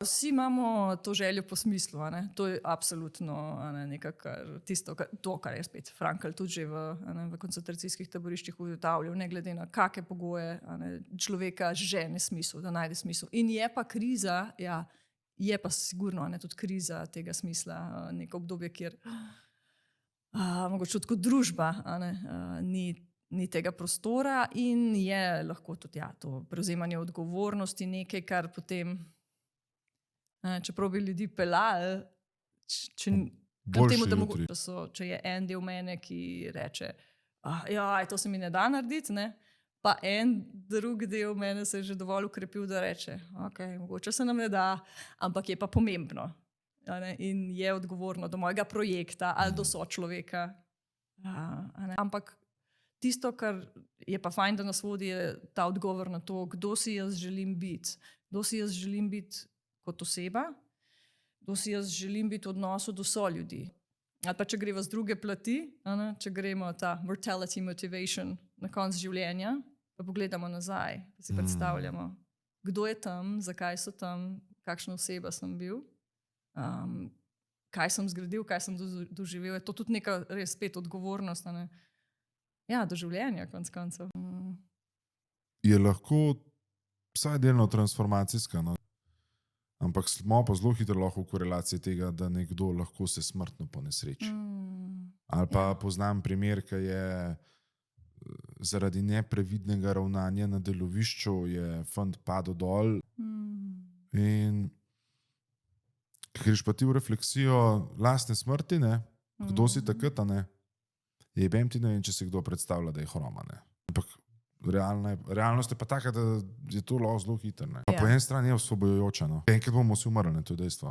Vsi imamo to željo po smislu, a ne? To je absolutno a ne, tisto, kar je spet Frankl tudi že v koncentracijskih taboriščih ugotavljal, ne glede na kakšne pogoje, a ne, človeka žene smisel, da najde smisel. In je pa kriza, ja, je pa sigurno, a ne, tudi kriza tega smisla, neko obdobje, kjer mogoče tudi kot družba, a ne, ni tega prostora in je lahko tudi, ja, to prevzemanje odgovornosti nekaj, kar potem, čeprav bi ljudi pelali, če je en del mene, ki reče, to se mi ne da narediti, ne? Pa en drug del mene se je že dovolj ukrepil, da reče, mogoče se nam ne da, ampak je pa pomembno, a ne? In je odgovorno do mojega projekta ali do sočloveka. Ampak tisto, kar je pa fajn, da nas vodi, je ta odgovor na to, kdo si jaz želim biti. Kdo si jaz želim biti kot oseba, kdo si jaz želim biti v odnosu do soljudi. Ali pa če greva z druge plati, če gremo ta mortality motivation na konec življenja, pa pogledamo nazaj, pa si predstavljamo, kdo je tam, zakaj so tam, kakšna oseba sem bil, kaj sem zgradil, kaj sem doživel. Je to tudi neka res spet odgovornost, a ne? Ja, do življenja, konec koncev. Je lahko vsaj delno transformacijska, no? Ampak smo pa zelo hitro lahko v korelaciji tega, da nekdo lahko se smrtno ponesreči. Ali pa poznam primer, ki je zaradi neprevidnega ravnanja na delovišču je fant padel dol in greš pa ti v refleksijo lastne smrti, ne? Kdo si takrat, a ne? Jebem ti, ne vem, če si kdo predstavlja, da je hroma, ne? Ampak realnost je pa taka, da je to lahko zelo hitro, ne? Pa po eni strani je osvobojujoča, no? Enkrat bomo vsi umrli, to je dejstvo.